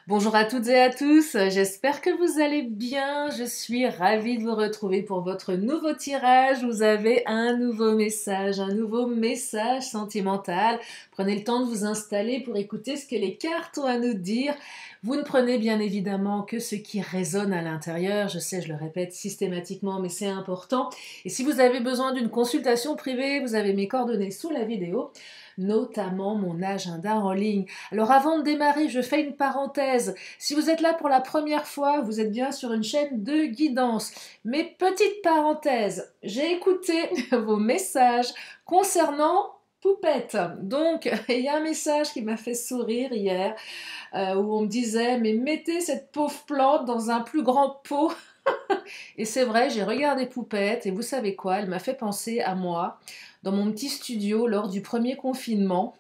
Bonjour à toutes et à tous, j'espère que vous allez bien. Je suis ravie de vous retrouver pour votre nouveau tirage. Vous avez un nouveau message sentimental. Prenez le temps de vous installer pour écouter ce que les cartes ont à nous dire. Vous ne prenez bien évidemment que ce qui résonne à l'intérieur. Je sais, je le répète systématiquement, mais c'est important. Et si vous avez besoin d'une consultation privée, vous avez mes coordonnées sous la vidéo, notamment mon agenda en ligne. Alors avant de démarrer, je fais une parenthèse. Si vous êtes là pour la première fois, vous êtes bien sur une chaîne de guidance. Mais petite parenthèse, j'ai écouté vos messages concernant Poupette. Donc, il y a un message qui m'a fait sourire hier où on me disait « Mais mettez cette pauvre plante dans un plus grand pot ». Et c'est vrai, j'ai regardé Poupette et vous savez quoi, elle m'a fait penser à moi dans mon petit studio lors du premier confinement.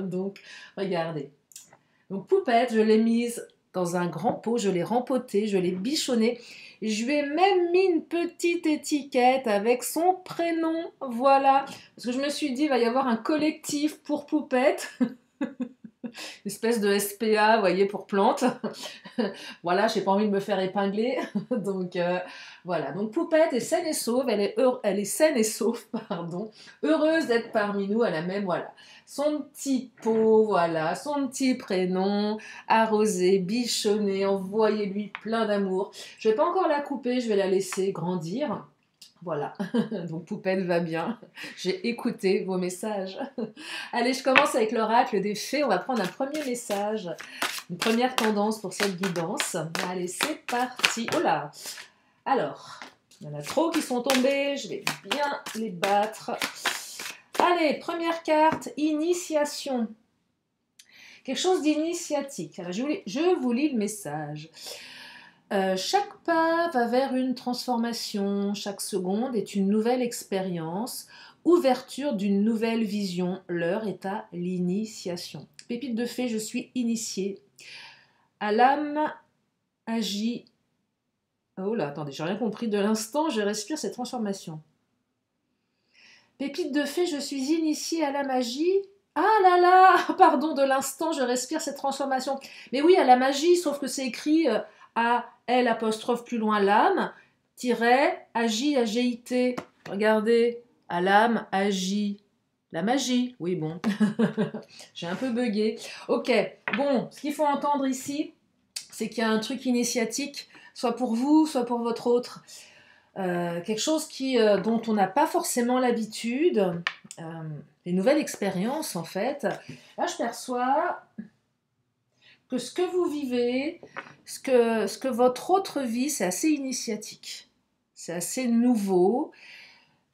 Donc, regardez. Donc Poupette, je l'ai mise dans un grand pot, je l'ai rempotée, je l'ai bichonnée. Je lui ai même mis une petite étiquette avec son prénom, voilà. Parce que je me suis dit, il va y avoir un collectif pour Poupette. Une espèce de SPA, vous voyez, pour plantes. Voilà, j'ai pas envie de me faire épingler. Donc voilà, donc Poupette est saine et sauve, elle est saine et sauve, pardon, heureuse d'être parmi nous, elle a même, voilà, son petit pot, voilà, son petit prénom, arrosé, bichonné, envoyez-lui plein d'amour. Je vais pas encore la couper, je vais la laisser grandir. Voilà, donc Poupette va bien. J'ai écouté vos messages. Allez, je commence avec l'oracle des fées. On va prendre un premier message, une première tendance pour cette guidance. Allez, c'est parti. Oh là! Alors, il y en a trop qui sont tombés. Je vais bien les battre. Allez, première carte, initiation. Quelque chose d'initiatique. Alors, je vous lis le message. Chaque pas va vers une transformation, chaque seconde est une nouvelle expérience, ouverture d'une nouvelle vision, l'heure est à l'initiation. Pépite de fée, je suis initiée. À l'âme agit... Oh là, attendez, j'ai rien compris de l'instant, je respire cette transformation. Pépite de fée, je suis initiée à la magie. Ah là là, pardon, de l'instant, je respire cette transformation. Mais oui, à la magie, sauf que c'est écrit A-L apostrophe plus loin l'âme, tiret, agit, A-G-I-T. Regardez, à l'âme, agit. La magie, oui bon, j'ai un peu bugué. Ok, bon, ce qu'il faut entendre ici, c'est qu'il y a un truc initiatique, soit pour vous, soit pour votre autre. Quelque chose dont on n'a pas forcément l'habitude, des nouvelles expériences en fait. Là, je perçois que ce que vous vivez, ce que votre autre vit, c'est assez initiatique, c'est assez nouveau.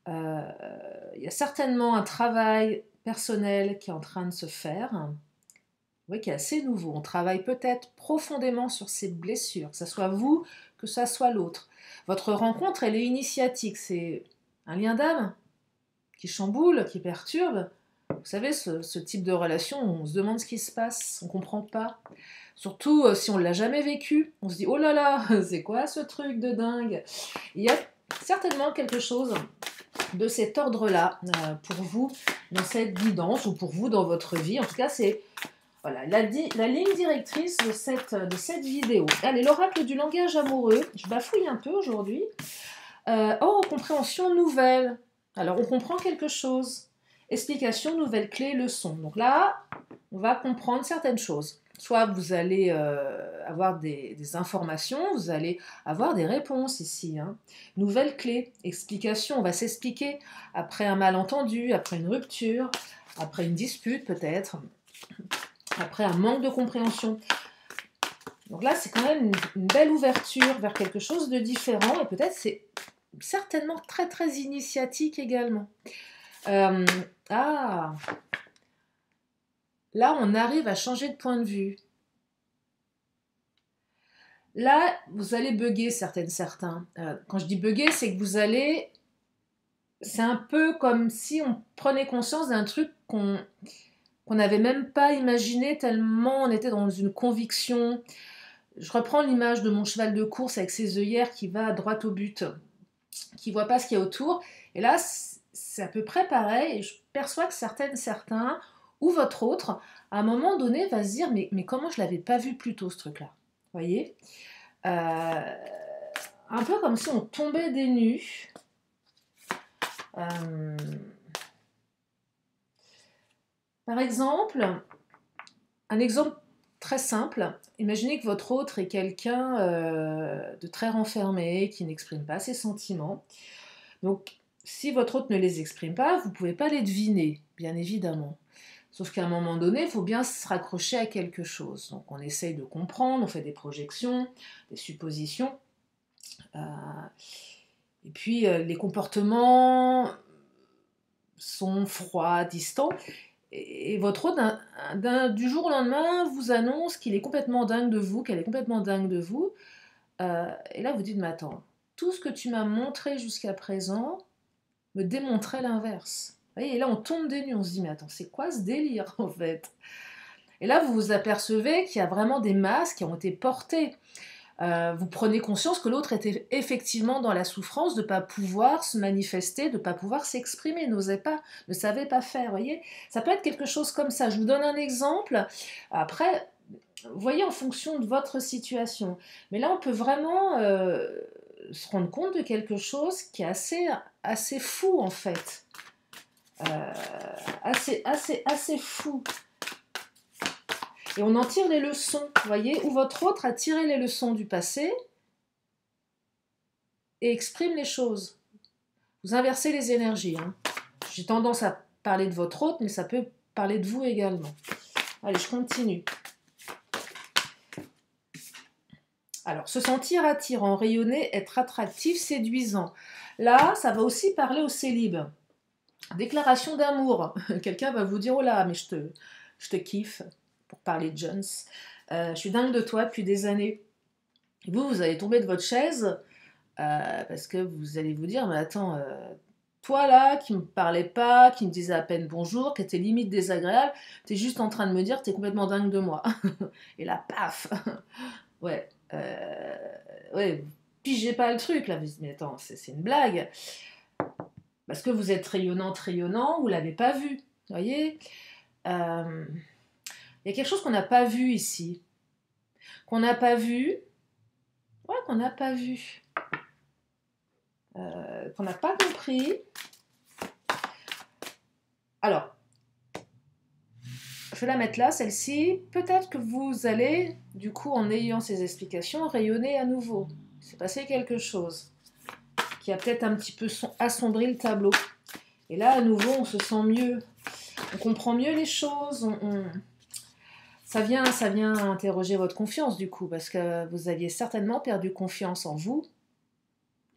Il y a certainement un travail personnel qui est en train de se faire, oui, qui est assez nouveau. On travaille peut-être profondément sur ces blessures, que ce soit vous, que ce soit l'autre. Votre rencontre, elle est initiatique, c'est un lien d'âme qui chamboule, qui perturbe. Vous savez, ce type de relation, on se demande ce qui se passe, on ne comprend pas. Surtout si on ne l'a jamais vécu, on se dit « Oh là là, c'est quoi ce truc de dingue ?» Il y a certainement quelque chose de cet ordre-là pour vous dans cette guidance, ou pour vous dans votre vie. En tout cas, c'est voilà, la ligne directrice de cette vidéo. Allez, l'oracle du langage amoureux. Je bafouille un peu aujourd'hui. Oh, compréhension nouvelle. Alors, on comprend quelque chose. Explication, nouvelle clé, leçon. Donc là, on va comprendre certaines choses. Soit vous allez avoir des informations, vous allez avoir des réponses ici. Hein. Nouvelle clé, explication, on va s'expliquer après un malentendu, après une rupture, après une dispute peut-être, après un manque de compréhension. Donc là, c'est quand même une belle ouverture vers quelque chose de différent et peut-être c'est certainement très très initiatique également. Là, on arrive à changer de point de vue. Là, vous allez bugger certains. Quand je dis bugger, c'est que vous allez... C'est un peu comme si on prenait conscience d'un truc qu'on n'avait même pas imaginé tellement on était dans une conviction. Je reprends l'image de mon cheval de course avec ses œillères qui va droit au but, qui ne voit pas ce qu'il y a autour. Et là, c'est à peu près pareil. Et je perçois que certains ou votre autre, à un moment donné, va se dire, mais comment je ne l'avais pas vu plus tôt, ce truc-là? Vous voyez? Un peu comme si on tombait des nues. Par exemple, un exemple très simple, imaginez que votre autre est quelqu'un de très renfermé, qui n'exprime pas ses sentiments. Donc, si votre autre ne les exprime pas, vous ne pouvez pas les deviner, bien évidemment. Sauf qu'à un moment donné, il faut bien se raccrocher à quelque chose. Donc on essaye de comprendre, on fait des projections, des suppositions. Et puis les comportements sont froids, distants. Et votre autre, du jour au lendemain, vous annonce qu'il est complètement dingue de vous, qu'elle est complètement dingue de vous. Et là, vous dites, mais attends, tout ce que tu m'as montré jusqu'à présent me démontrait l'inverse. Et là, on tombe des nues, on se dit, mais attends, c'est quoi ce délire, en fait? Et là, vous vous apercevez qu'il y a vraiment des masques qui ont été portés. Vous prenez conscience que l'autre était effectivement dans la souffrance de ne pas pouvoir se manifester, de ne pas pouvoir s'exprimer, n'osait pas, ne savait pas faire, voyez? Ça peut être quelque chose comme ça. Je vous donne un exemple. Après, vous voyez, en fonction de votre situation. Mais là, on peut vraiment se rendre compte de quelque chose qui est assez fou, en fait. Assez fou. Et on en tire les leçons, vous voyez, ou votre autre a tiré les leçons du passé et exprime les choses. Vous inversez les énergies. Hein. J'ai tendance à parler de votre autre, mais ça peut parler de vous également. Allez, je continue. Alors, se sentir attirant, rayonner, être attractif, séduisant. Là, ça va aussi parler au célib. Déclaration d'amour. Quelqu'un va vous dire, oh là, mais je te kiffe, pour parler de Jones. Je suis dingue de toi depuis des années. Vous allez tomber de votre chaise parce que vous allez vous dire, mais attends, toi là, qui me parlais pas, qui me disais à peine bonjour, qui était limite désagréable, t'es juste en train de me dire que t'es complètement dingue de moi. Et là, paf. Ouais, ouais, pigez pas le truc là. Vous dites, mais attends, c'est une blague. Parce que vous êtes rayonnant, vous l'avez pas vu. Vous voyez, il y a quelque chose qu'on n'a pas vu ici. Qu'on n'a pas vu. Ouais, qu'on n'a pas vu. Qu'on n'a pas compris. Alors, je vais la mettre là, celle-ci. Peut-être que vous allez, du coup, en ayant ces explications, rayonner à nouveau. Il s'est passé quelque chose qui a peut-être un petit peu assombri le tableau. Et là, à nouveau, on se sent mieux. On comprend mieux les choses. Ça vient interroger votre confiance, du coup, parce que vous aviez certainement perdu confiance en vous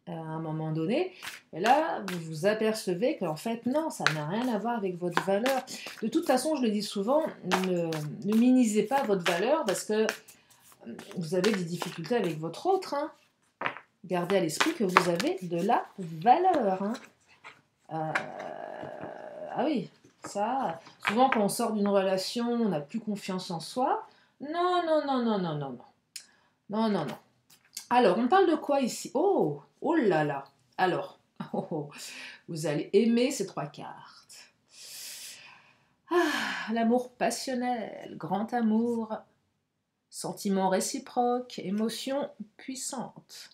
à un moment donné. Et là, vous vous apercevez qu'en fait, non, ça n'a rien à voir avec votre valeur. De toute façon, je le dis souvent, ne minimisez pas votre valeur parce que vous avez des difficultés avec votre autre. Hein. Gardez à l'esprit que vous avez de la valeur. Hein. Ah oui, ça, souvent quand on sort d'une relation, on n'a plus confiance en soi. Non, non, non, non, non, non, non. Non, non, non. Alors, on parle de quoi ici? Oh, oh là là. Alors, vous allez aimer ces 3 cartes. Ah, l'amour passionnel, grand amour, sentiment réciproque, émotion puissante.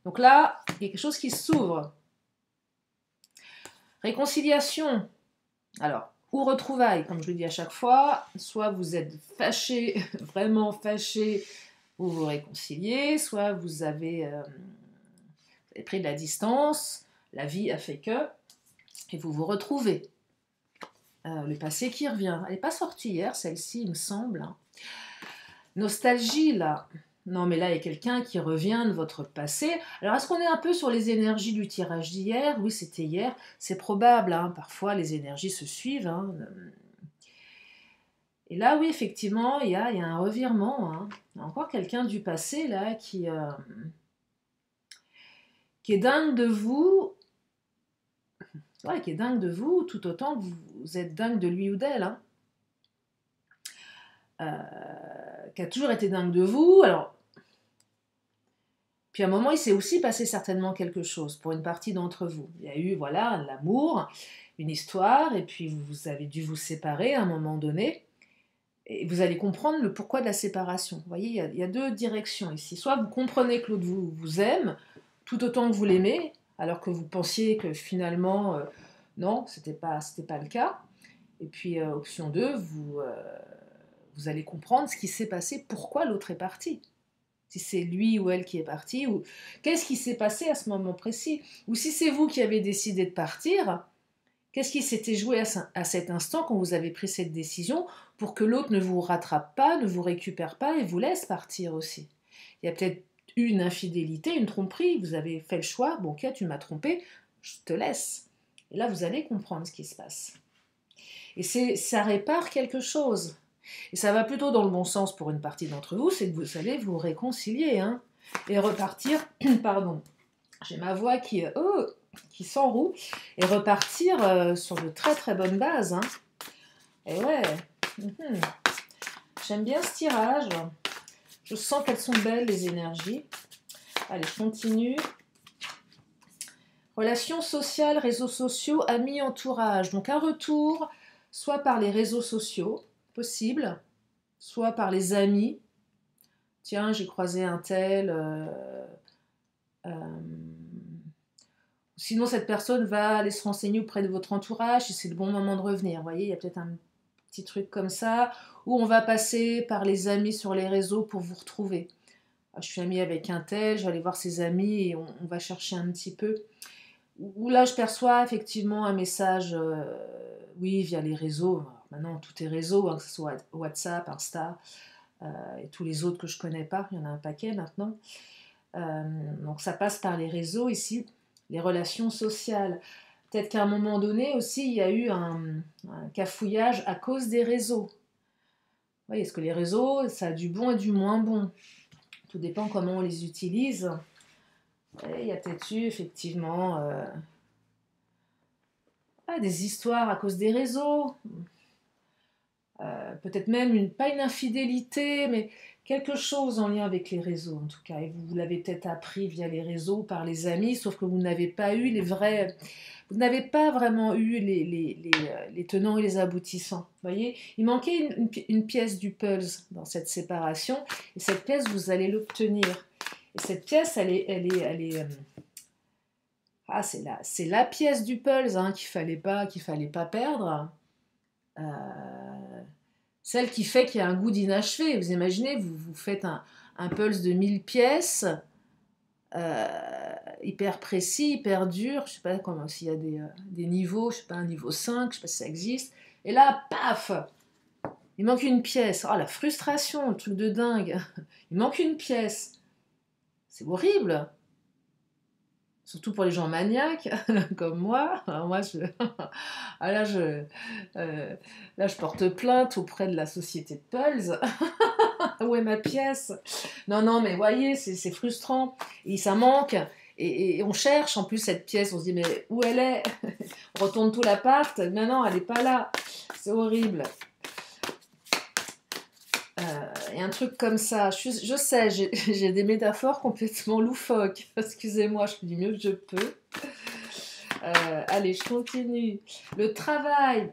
Donc là, il y a quelque chose qui s'ouvre. Réconciliation. Alors, ou retrouvailles, comme je le dis à chaque fois, soit vous êtes fâché, vraiment fâché, vous vous réconciliez, soit vous avez pris de la distance, la vie a fait que, et vous vous retrouvez. Le passé qui revient. Elle n'est pas sortie hier, celle-ci, il me semble. Hein. Nostalgie, là. Non, mais là, il y a quelqu'un qui revient de votre passé. Alors, est-ce qu'on est un peu sur les énergies du tirage d'hier? Oui, c'était hier. C'est probable. Hein. Parfois, les énergies se suivent. Hein. Et là, oui, effectivement, il y a un revirement. Hein. Il y a encore quelqu'un du passé, là, qui est dingue de vous. Ouais, qui est dingue de vous, tout autant que vous êtes dingue de lui ou d'elle. Hein. Qui a toujours été dingue de vous. Alors, puis à un moment, il s'est aussi passé certainement quelque chose pour une partie d'entre vous. Il y a eu, voilà, l'amour, une histoire, et puis vous avez dû vous séparer à un moment donné, et vous allez comprendre le pourquoi de la séparation. Vous voyez, il y a deux directions ici. Soit vous comprenez que l'autre vous aime, tout autant que vous l'aimez, alors que vous pensiez que finalement, non, c'était pas le cas. Et puis, option 2, vous allez comprendre ce qui s'est passé, pourquoi l'autre est parti. Si c'est lui ou elle qui est parti, ou qu'est-ce qui s'est passé à ce moment précis. Ou si c'est vous qui avez décidé de partir, qu'est-ce qui s'était joué à cet instant quand vous avez pris cette décision pour que l'autre ne vous rattrape pas, ne vous récupère pas et vous laisse partir aussi. Il y a peut-être eu une infidélité, une tromperie, vous avez fait le choix, bon ok, tu m'as trompé, je te laisse. Et là, vous allez comprendre ce qui se passe. Et ça répare quelque chose. Et ça va plutôt dans le bon sens pour une partie d'entre vous, c'est que vous allez vous réconcilier, hein, et repartir, pardon, j'ai ma voix qui s'enroue, et repartir sur de très très bonnes bases. Hein. Et ouais, j'aime bien ce tirage, je sens qu'elles sont belles les énergies. Allez, je continue. Relations sociales, réseaux sociaux, amis, entourage. Donc un retour, soit par les réseaux sociaux, possible, soit par les amis. Tiens, j'ai croisé un tel. Sinon, cette personne va aller se renseigner auprès de votre entourage et c'est le bon moment de revenir. Vous voyez, il y a peut-être un petit truc comme ça, où on va passer par les amis sur les réseaux pour vous retrouver. Je suis amie avec un tel, je vais aller voir ses amis et on va chercher un petit peu. Où là, je perçois effectivement un message, oui, via les réseaux. Alors, maintenant, tout est réseau, hein, que ce soit WhatsApp, Insta, et tous les autres que je ne connais pas. Il y en a un paquet maintenant. Donc, ça passe par les réseaux ici, les relations sociales. Peut-être qu'à un moment donné aussi, il y a eu un cafouillage à cause des réseaux. Vous voyez, est-ce que les réseaux, ça a du bon et du moins bon? Tout dépend comment on les utilise. Et il y a peut-être eu effectivement des histoires à cause des réseaux. Peut-être même pas une infidélité, mais quelque chose en lien avec les réseaux en tout cas. Et vous l'avez peut-être appris via les réseaux, par les amis, sauf que vous n'avez pas eu vous n'avez pas vraiment eu les tenants et les aboutissants. Vous voyez, il manquait une pièce du puzzle dans cette séparation, et cette pièce, vous allez l'obtenir. Et cette pièce, c'est la pièce du puzzle hein, qu'il fallait pas perdre. Celle qui fait qu'il y a un goût d'inachevé. Vous imaginez, vous faites un pulse de 1000 pièces, hyper précis, hyper dur, je sais pas comment, s'il y a des niveaux, je sais pas, un niveau 5, je sais pas si ça existe, et là, paf, il manque une pièce. Oh, la frustration, le truc de dingue. Il manque une pièce. C'est horrible. Surtout pour les gens maniaques, comme moi. Alors moi, là, je porte plainte auprès de la société de Pulse. Où est ma pièce? Non, mais voyez, c'est frustrant. Et ça manque. Et on cherche en plus cette pièce. On se dit, mais où elle est? On retourne tout l'appart. Non, elle n'est pas là. C'est horrible. Et un truc comme ça, je sais, j'ai des métaphores complètement loufoques. Excusez-moi, je dis mieux que je peux. Allez, je continue. Le travail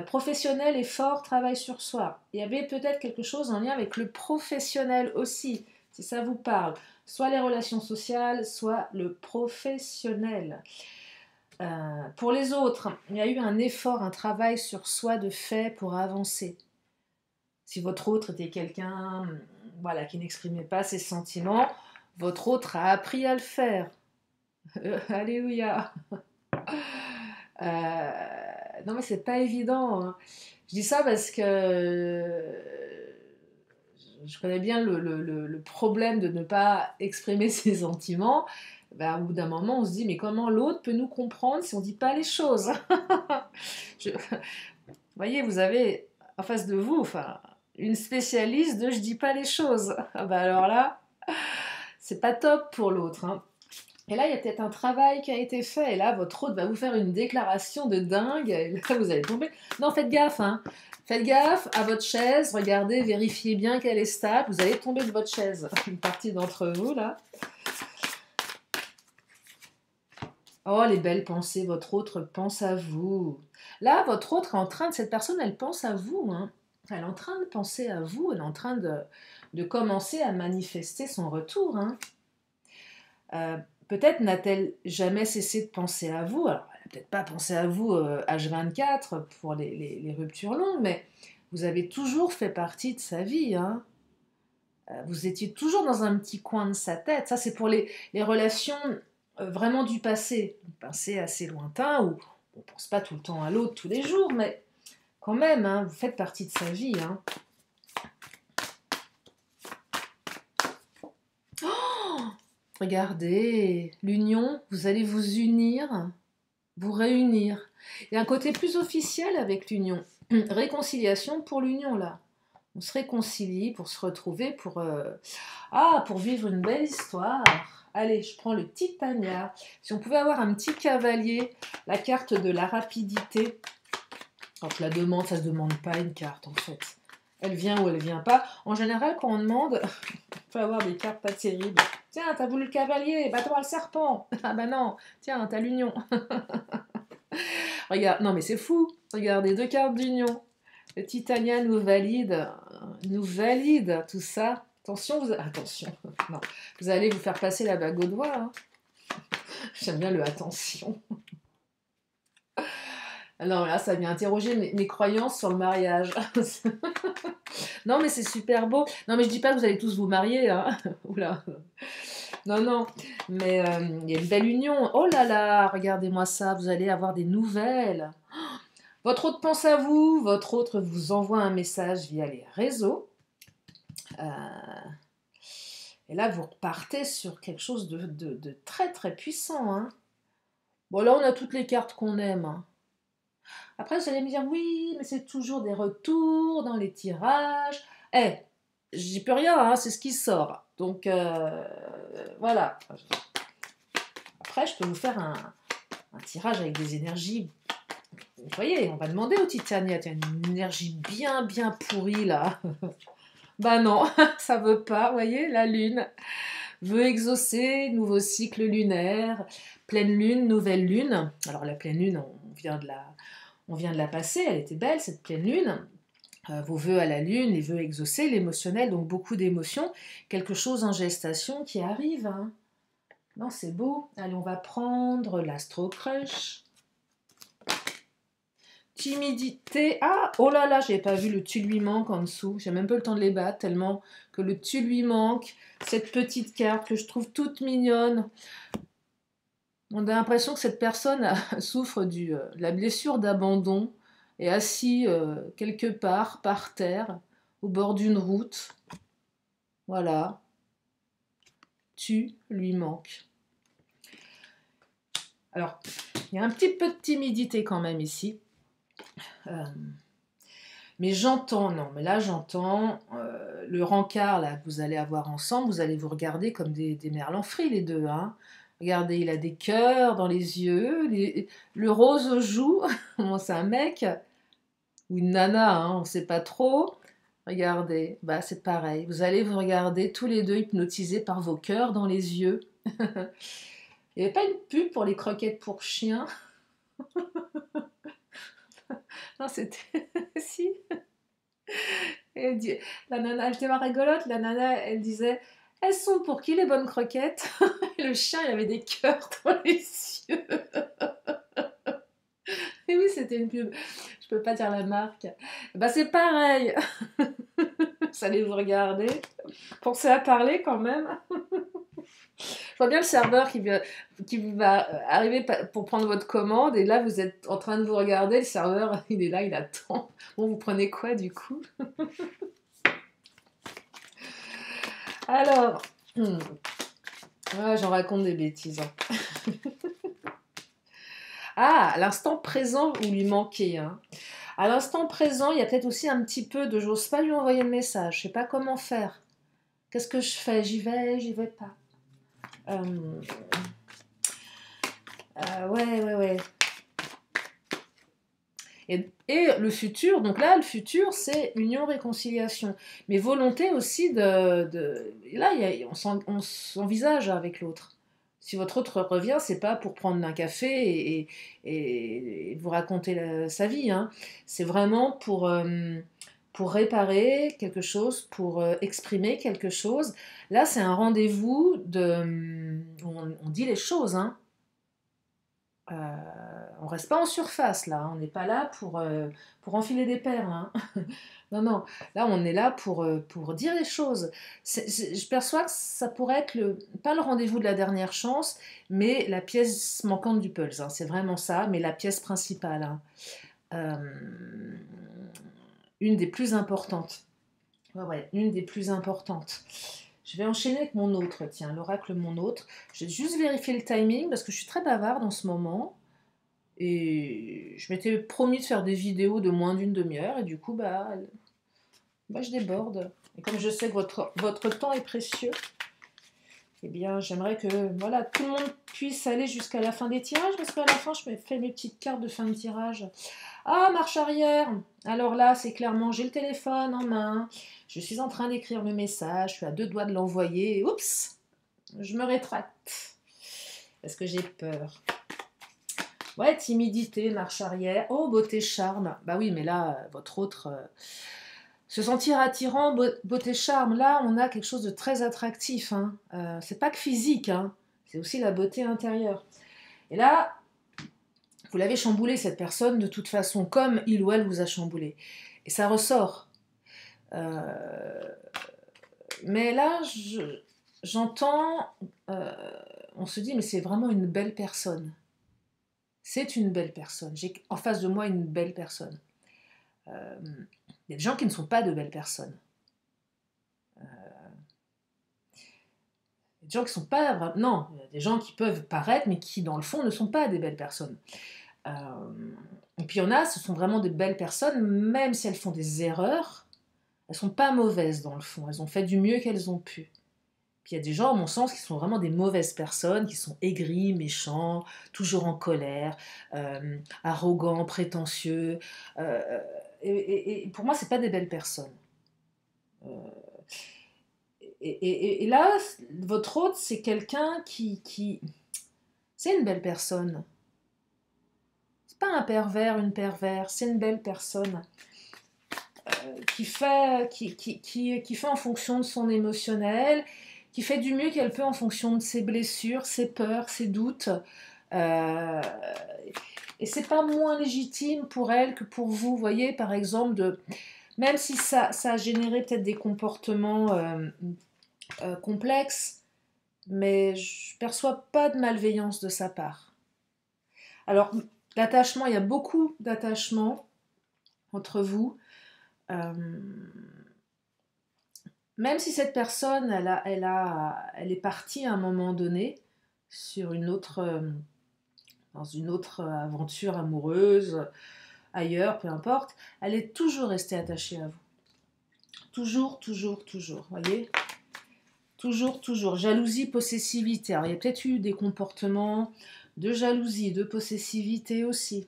professionnel est fort, travail sur soi. Il y avait peut-être quelque chose en lien avec le professionnel aussi, si ça vous parle. Soit les relations sociales, soit le professionnel. Pour les autres, il y a eu un effort, un travail sur soi de fait pour avancer. Si votre autre était quelqu'un qui n'exprimait pas ses sentiments, votre autre a appris à le faire. Alléluia. Non mais c'est pas évident. Hein. Je dis ça parce que je connais bien le problème de ne pas exprimer ses sentiments. Au bout d'un moment, on se dit mais comment l'autre peut nous comprendre si on ne dit pas les choses? Vous voyez, vous avez en face de vous, une spécialiste de je dis pas les choses. Alors là, c'est pas top pour l'autre. Hein. Et là, il y a peut-être un travail qui a été fait. Et là, votre hôte va vous faire une déclaration de dingue. Et là, vous allez tomber. Non, faites gaffe. Hein. Faites gaffe à votre chaise. Regardez, vérifiez bien qu'elle est stable. Vous allez tomber de votre chaise. Une partie d'entre vous, là. Oh, les belles pensées, votre autre pense à vous. Là, votre autre est en train de, cette personne, elle pense à vous, hein. Elle est en train de penser à vous, elle est en train de commencer à manifester son retour, hein. Euh, Peut-être n'a-t-elle jamais cessé de penser à vous. Alors, elle n'a peut-être pas pensé à vous H24 pour les ruptures longues, mais vous avez toujours fait partie de sa vie, hein. Vous étiez toujours dans un petit coin de sa tête. Ça, c'est pour les relations vraiment du passé assez lointain, où on ne pense pas tout le temps à l'autre tous les jours, mais quand même, hein, vous faites partie de sa vie, hein. Regardez, l'union, vous allez vous unir, vous réunir. Il y a un côté plus officiel avec l'union. Réconciliation pour l'union, là. On se réconcilie pour se retrouver, pour vivre une belle histoire. Allez, je prends le Titania. Si on pouvait avoir un petit cavalier, la carte de la rapidité. Quand la demande, ça se demande pas une carte en fait. Elle vient ou elle vient pas. En général, quand on demande, on peut avoir des cartes pas terribles. Tiens, t'as voulu le cavalier, bah toi le serpent. Ah bah non, tiens, t'as l'union. Regarde, non mais c'est fou. Regardez, deux cartes d'union. Le Titania nous valide tout ça. Attention, attention, non, vous allez vous faire passer la bague au doigt, hein. J'aime bien le attention. Non, là, ça vient interroger mes croyances sur le mariage. Non, mais c'est super beau. Non, mais je dis pas que vous allez tous vous marier, hein. Oula. Non, non. Mais il y a une belle union. Oh là là, regardez-moi ça. Vous allez avoir des nouvelles. Votre autre pense à vous. Votre autre vous envoie un message via les réseaux. Euh, et là, vous repartez sur quelque chose de très très puissant, hein. Bon, là, on a toutes les cartes qu'on aime, hein. Après, vous allez me dire, oui, mais c'est toujours des retours dans les tirages. Eh, j'y peux rien, hein, c'est ce qui sort. Donc, voilà. Après, je peux vous faire un tirage avec des énergies. Vous voyez, on va demander au Titania, tiens, une énergie bien, bien pourrie, là. Bah non, ça veut pas, vous voyez, la lune veut exaucer, nouveau cycle lunaire, pleine lune, nouvelle lune. Alors la pleine lune, on vient de la passer, elle était belle cette pleine lune. Vos vœux à la lune, les vœux exaucés, l'émotionnel, donc beaucoup d'émotions, quelque chose en gestation qui arrive, hein. Non, c'est beau. Allez, on va prendre l'astro crush. Timidité. Ah, oh là là, j'avais pas vu le tu lui manque en dessous. J'ai même pas le temps de les battre tellement que le tu lui manque. Cette petite carte que je trouve toute mignonne. On a l'impression que cette personne souffre de la blessure d'abandon, est assis quelque part par terre, au bord d'une route. Voilà. Tu lui manques. Alors, il y a un petit peu de timidité quand même ici. Mais j'entends, non, mais là j'entends le rencard là, que vous allez avoir ensemble, vous allez vous regarder comme des merlans frits les deux, hein. Regardez, il a des cœurs dans les yeux, le rose aux joues. Bon, c'est un mec ou une nana, hein, on ne sait pas trop. Regardez, bah c'est pareil. Vous allez vous regarder tous les deux hypnotisés par vos cœurs dans les yeux. Il n'y avait pas une pub pour les croquettes pour chiens? Non, c'était... si. Et la nana, elle était pas rigolote, la nana, elle disait, elles sont pour qui les bonnes croquettes? Et le chien, il avait des cœurs dans les yeux. Et oui, c'était une pub. Je peux pas dire la marque. Bah c'est pareil. Vous allez vous regarder. Pensez à parler quand même. Je vois bien le serveur qui va arriver pour prendre votre commande et là vous êtes en train de vous regarder, le serveur il est là, il attend. Bon, vous prenez quoi du coup? Alors, j'en raconte des bêtises, hein. Ah, à l'instant présent, vous lui manquez, hein. À l'instant présent, il y a peut-être aussi un petit peu de j'ose pas lui envoyer le message, je sais pas comment faire. Qu'est-ce que je fais? J'y vais pas. Ouais. Et le futur, donc là, le futur, c'est union, réconciliation. Mais volonté aussi là, on s'envisage avec l'autre. Si votre autre revient, c'est pas pour prendre un café et vous raconter sa vie, hein. C'est vraiment pour réparer quelque chose, pour exprimer quelque chose. Là, c'est un rendez-vous on dit les choses, hein. On reste pas en surface, là. On n'est pas là pour enfiler des perles, hein. Non, non. Là, on est là pour dire les choses. Je perçois que ça pourrait être pas le rendez-vous de la dernière chance, mais la pièce manquante du puzzle, hein. C'est vraiment ça, mais la pièce principale, hein. Euh, une des plus importantes. Ouais, ouais, une des plus importantes. Je vais enchaîner avec mon autre, tiens, l'oracle mon autre. Je vais juste vérifier le timing parce que je suis très bavarde en ce moment. Et je m'étais promis de faire des vidéos de moins d'une demi-heure et du coup, je déborde. Et comme je sais que votre temps est précieux, eh bien, j'aimerais que voilà, tout le monde puisse aller jusqu'à la fin des tirages parce qu'à la fin, je me fais mes petites cartes de fin de tirage. Ah, marche arrière. Alors là, c'est clairement, j'ai le téléphone en main. Je suis en train d'écrire le message. Je suis à deux doigts de l'envoyer. Oups, je me rétracte parce que j'ai peur. Ouais, timidité, marche arrière. Oh, beauté, charme. Bah oui, mais là, votre autre... se sentir attirant, beauté, charme, là, on a quelque chose de très attractif, hein. C'est pas que physique, hein. C'est aussi la beauté intérieure. Et là, vous l'avez chamboulé, cette personne, de toute façon, comme il ou elle vous a chamboulé. Et ça ressort. Euh, mais là, j'entends... on se dit, mais c'est vraiment une belle personne. C'est une belle personne. J'ai en face de moi une belle personne. Il y a des gens qui ne sont pas de belles personnes. Il y a des gens qui sont pas vraiment... Non, il y a des gens qui peuvent paraître, mais qui, dans le fond, ne sont pas des belles personnes. Et puis il y en a, ce sont vraiment de belles personnes, même si elles font des erreurs, elles sont pas mauvaises dans le fond. Elles ont fait du mieux qu'elles ont pu. Puis il y a des gens, à mon sens, qui sont vraiment des mauvaises personnes, qui sont aigris, méchants, toujours en colère, arrogants, prétentieux. Et pour moi, c'est pas des belles personnes. Euh, et là, votre hôte, c'est quelqu'un qui... C'est une belle personne. C'est pas un pervers, une pervers, c'est une belle personne qui fait en fonction de son émotionnel, qui fait du mieux qu'elle peut en fonction de ses blessures, ses peurs, ses doutes. Euh, et c'est pas moins légitime pour elle que pour vous, voyez, par exemple, même si ça a généré peut-être des comportements complexes, mais je perçois pas de malveillance de sa part. Alors, l'attachement, il y a beaucoup d'attachement entre vous. Même si cette personne, elle est partie à un moment donné sur dans une autre aventure amoureuse, ailleurs, peu importe, elle est toujours restée attachée à vous. Toujours, toujours, toujours, voyez ? Toujours, toujours. Jalousie, possessivité. Alors, il y a peut-être eu des comportements de jalousie, de possessivité aussi.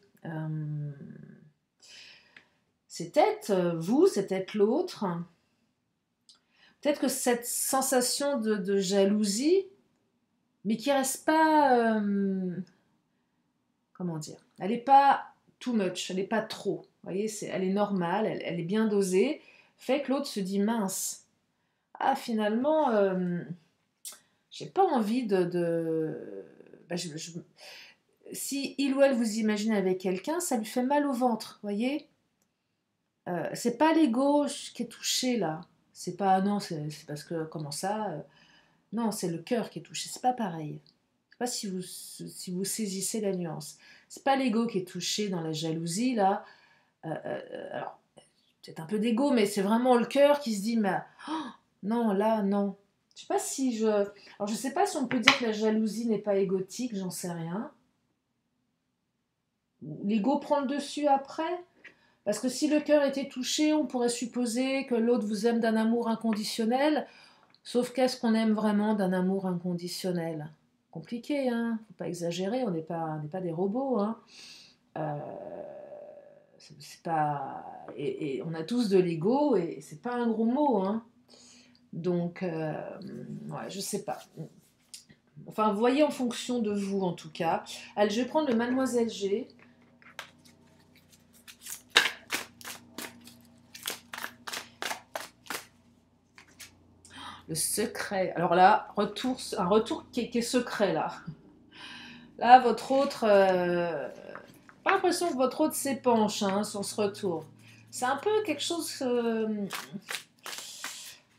C'est peut-être vous, c'est peut-être l'autre. Peut-être que cette sensation de jalousie, mais qui reste pas... comment dire ? Elle n'est pas too much, elle n'est pas trop. Vous voyez, elle est normale, elle est bien dosée, fait que l'autre se dit mince. Ah, finalement, j'ai pas envie bah, si il ou elle vous imagine avec quelqu'un, ça lui fait mal au ventre, vous voyez ? C'est pas l'ego qui est touché là. C'est pas, non, c'est parce que, comment ça non, c'est le cœur qui est touché, c'est pas pareil. Je sais pas si vous saisissez la nuance. C'est pas l'ego qui est touché dans la jalousie là. Alors, peut-être un peu d'ego, mais c'est vraiment le cœur qui se dit, mais oh, non, là, non. Je sais pas si je... Alors, je sais pas si on peut dire que la jalousie n'est pas égotique, j'en sais rien. L'ego prend le dessus après. Parce que si le cœur était touché, on pourrait supposer que l'autre vous aime d'un amour inconditionnel. Sauf qu'est-ce qu'on aime vraiment d'un amour inconditionnel ? Compliqué, hein ? Faut pas exagérer, on n'est pas des robots, hein. Euh, c'est pas... et on a tous de l'ego, et c'est pas un gros mot, hein. Donc, ouais, je sais pas. Enfin, voyez en fonction de vous, en tout cas. Allez, je vais prendre le Mademoiselle G. Le secret. Alors là, un retour qui est secret, là. Là, votre autre... pas l'impression que votre autre s'épanche hein, sur ce retour. C'est un peu quelque chose...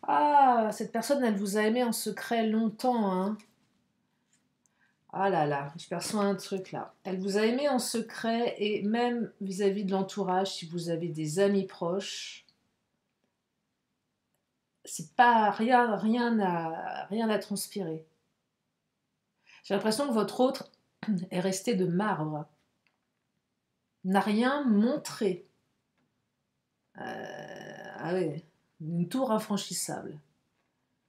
Ah, cette personne, elle vous a aimé en secret longtemps, hein. Ah là là, je perçois un truc là. Elle vous a aimé en secret et même vis-à-vis de l'entourage, si vous avez des amis proches, c'est pas rien à transpirer. J'ai l'impression que votre autre est resté de marbre, n'a rien montré. Ah oui, une tour infranchissable.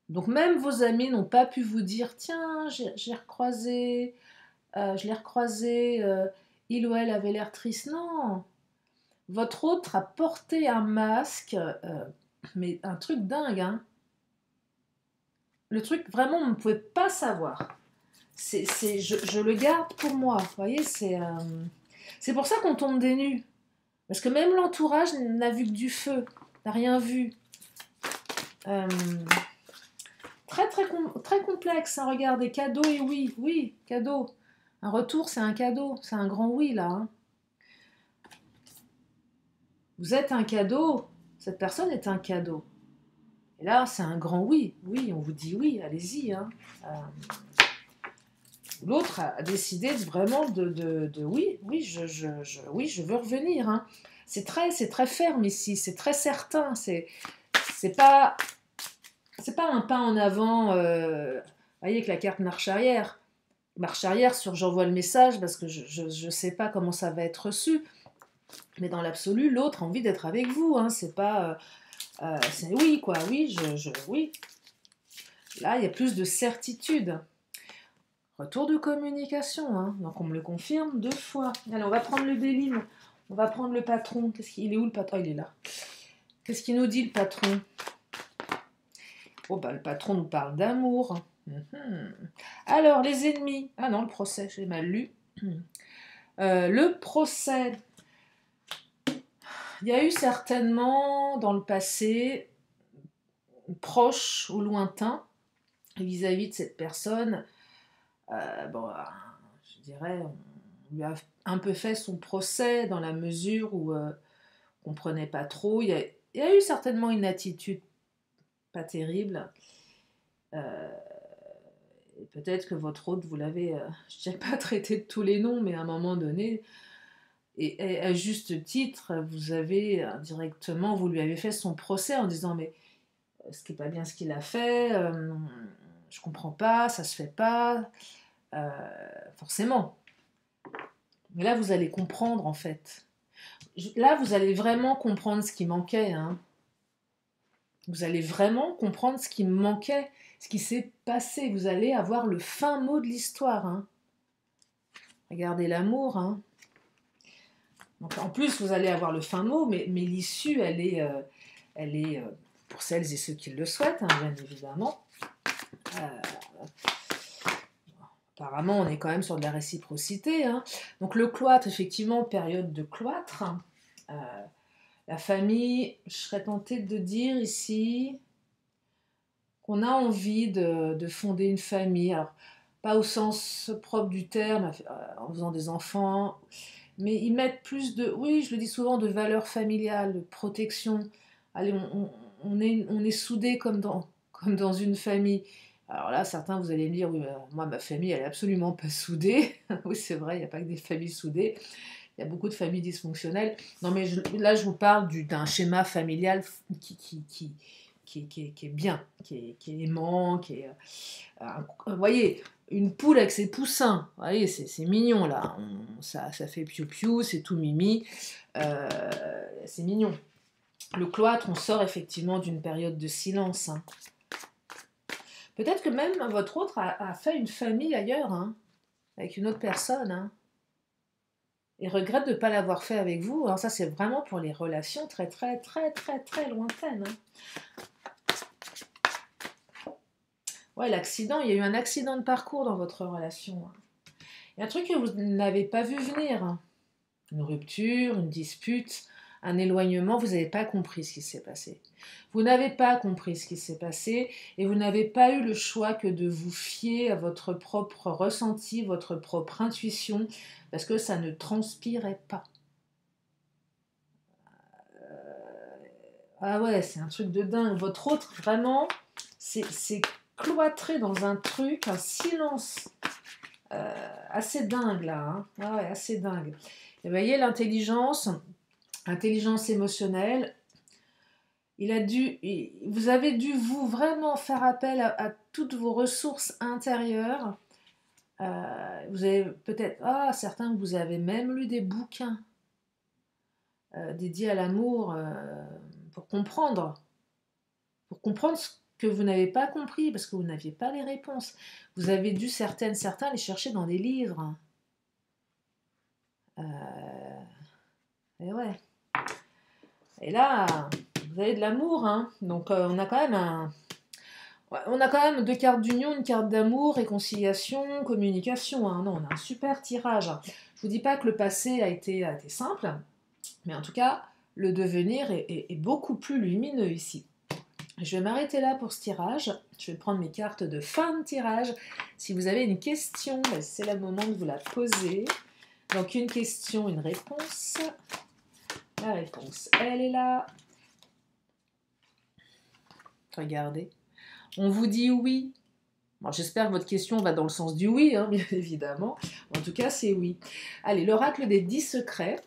Donc même vos amis n'ont pas pu vous dire, tiens, j'ai recroisé, je l'ai recroisé, il ou elle avait l'air triste. Non, votre autre a porté un masque, mais un truc dingue, hein. Le truc, vraiment, on ne pouvait pas savoir. Je le garde pour moi, vous voyez, c'est pour ça qu'on tombe des nues. Parce que même l'entourage n'a vu que du feu, n'a rien vu. Euh, très complexe, hein, regardez, cadeau et oui, oui, cadeau. Un retour, c'est un cadeau, c'est un grand oui, là. Hein. Vous êtes un cadeau, cette personne est un cadeau. Et là, c'est un grand oui. Oui, on vous dit oui, allez-y. Hein. L'autre a décidé vraiment de oui, oui, oui, je veux revenir. Hein. C'est très ferme ici, c'est très certain. C'est pas un pas en avant. Vous voyez que la carte marche arrière. Marche arrière sur j'envoie le message parce que je sais pas comment ça va être reçu. Mais dans l'absolu, l'autre a envie d'être avec vous. Hein. C'est pas c'est oui, quoi, oui, oui. Là, il y a plus de certitude. Retour de communication, hein. Donc on me le confirme 2 fois. Allez, on va prendre le déline. On va prendre le patron. Il est où le patron? Oh, il est là. Qu'est-ce qu'il nous dit le patron? Oh, bah le patron nous parle d'amour. Alors, les ennemis. Ah non, le procès, j'ai mal lu. Le procès. Il y a eu certainement dans le passé, proche ou lointain, vis-à-vis de cette personne, bon, je dirais, on lui a un peu fait son procès dans la mesure où on ne comprenait pas trop. Il y a eu certainement une attitude pas terrible. Et peut-être que votre hôte, vous l'avez, je ne dirais pas traité de tous les noms, mais à un moment donné, et à juste titre, vous avez indirectement, vous lui avez fait son procès en disant mais ce qui n'est pas bien ce qu'il a fait, je comprends pas, ça se fait pas, forcément. Mais là, vous allez comprendre en fait. Là, vous allez vraiment comprendre ce qui manquait. Hein. Vous allez vraiment comprendre ce qui manquait, ce qui s'est passé. Vous allez avoir le fin mot de l'histoire. Hein. Regardez l'amour. Hein. Donc, en plus, vous allez avoir le fin mot, mais l'issue, elle est pour celles et ceux qui le souhaitent, hein, bien évidemment. Apparemment, on est quand même sur de la réciprocité. Hein. Donc le cloître, effectivement, période de cloître. La famille, je serais tentée de dire ici qu'on a envie de fonder une famille. Alors, pas au sens propre du terme, en faisant des enfants, mais ils mettent plus de, oui, je le dis souvent, de valeurs familiales, de protection. Allez, on est soudés comme dans une famille. Alors là, certains, vous allez me dire, oui, moi, ma famille, elle est absolument pas soudée. Oui, c'est vrai, il n'y a pas que des familles soudées. Il y a beaucoup de familles dysfonctionnelles. Non, mais là, je vous parle d'un schéma familial qui est bien, qui est aimant, vous voyez, une poule avec ses poussins. Vous voyez, c'est mignon, là. Ça fait piou-piou, c'est tout mimi. C'est mignon. Le cloître, on sort effectivement d'une période de silence. Hein. Peut-être que même votre autre a fait une famille ailleurs, hein, avec une autre personne, hein, et regrette de ne pas l'avoir fait avec vous. Alors ça, c'est vraiment pour les relations très, très, très, très, très lointaines. Hein. Ouais, l'accident, il y a eu un accident de parcours dans votre relation, hein. Il y a un truc que vous n'avez pas vu venir, hein. Une rupture, une dispute, un éloignement, vous n'avez pas compris ce qui s'est passé. Vous n'avez pas compris ce qui s'est passé et vous n'avez pas eu le choix que de vous fier à votre propre ressenti, votre propre intuition, parce que ça ne transpirait pas. Ah ouais, c'est un truc de dingue. Votre autre, vraiment, c'est cloîtré dans un truc, un silence assez dingue là, hein. Ah ouais, assez dingue. Et vous voyez, l'intelligence, intelligence émotionnelle, vous avez dû vous vraiment faire appel à toutes vos ressources intérieures. Vous avez peut-être, certains, vous avez même lu des bouquins dédiés à l'amour pour comprendre ce que vous n'avez pas compris, parce que vous n'aviez pas les réponses. Vous avez dû certains les chercher dans des livres. Et ouais. Et là, vous avez de l'amour, hein. Donc on a quand même on a quand même deux cartes d'union, une carte d'amour, réconciliation, communication, hein. Non, on a un super tirage. Je vous dis pas que le passé a été simple, mais en tout cas, le devenir est beaucoup plus lumineux ici. Je vais m'arrêter là pour ce tirage. Je vais prendre mes cartes de fin de tirage. Si vous avez une question, c'est le moment de vous la poser. Donc une question, une réponse. La réponse, elle est là. Regardez. On vous dit oui. Bon, j'espère que votre question va dans le sens du oui, hein, bien évidemment. En tout cas, c'est oui. Allez, l'oracle des 10 secrets.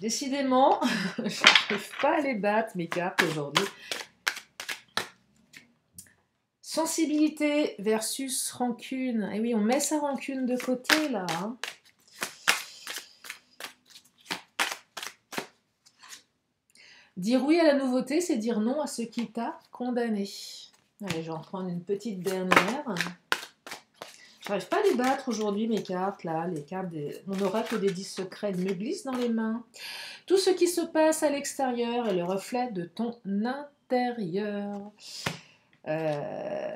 Décidément, je n'arrive pas à les battre, mes cartes, aujourd'hui. Sensibilité versus rancune. Et oui, on met sa rancune de côté, là, hein. Dire oui à la nouveauté, c'est dire non à ce qui t'a condamné. Allez, je vais en prendre une petite dernière. J'arrive pas à les battre aujourd'hui, mes cartes, là. Les cartes mon oracle des 10 secrets me glissent dans les mains. Tout ce qui se passe à l'extérieur est le reflet de ton intérieur. Ça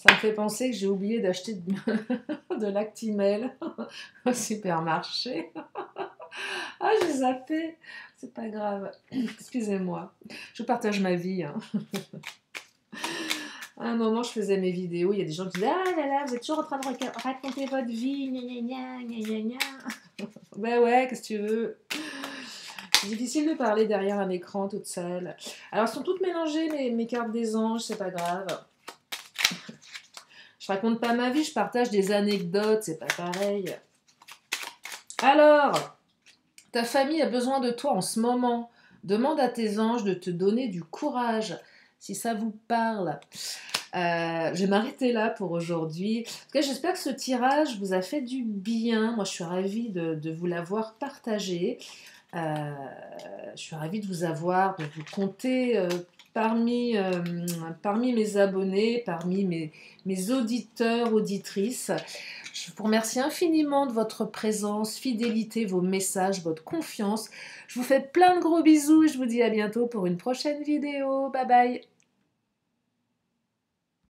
me fait penser que j'ai oublié d'acheter de l'Actimel au supermarché. Ah, j'ai zappé. C'est pas grave. Excusez-moi. Je partage ma vie, hein. À un moment, je faisais mes vidéos. Il y a des gens qui disaient: ah là là, vous êtes toujours en train de raconter votre vie. Gna gna gna, gna gna gna. Ben ouais, qu'est-ce que tu veux? C'est difficile de parler derrière un écran toute seule. Alors, elles sont toutes mélangées, mes cartes des anges, c'est pas grave. Je raconte pas ma vie, je partage des anecdotes, c'est pas pareil. Alors, ta famille a besoin de toi en ce moment. Demande à tes anges de te donner du courage, si ça vous parle. Je vais m'arrêter là pour aujourd'hui. En tout cas, j'espère que ce tirage vous a fait du bien. Moi, je suis ravie de vous l'avoir partagé. Je suis ravie de vous compter parmi mes abonnés, parmi mes auditeurs, auditrices. Je vous remercie infiniment de votre présence, fidélité, vos messages, votre confiance. Je vous fais plein de gros bisous et je vous dis à bientôt pour une prochaine vidéo. Bye bye!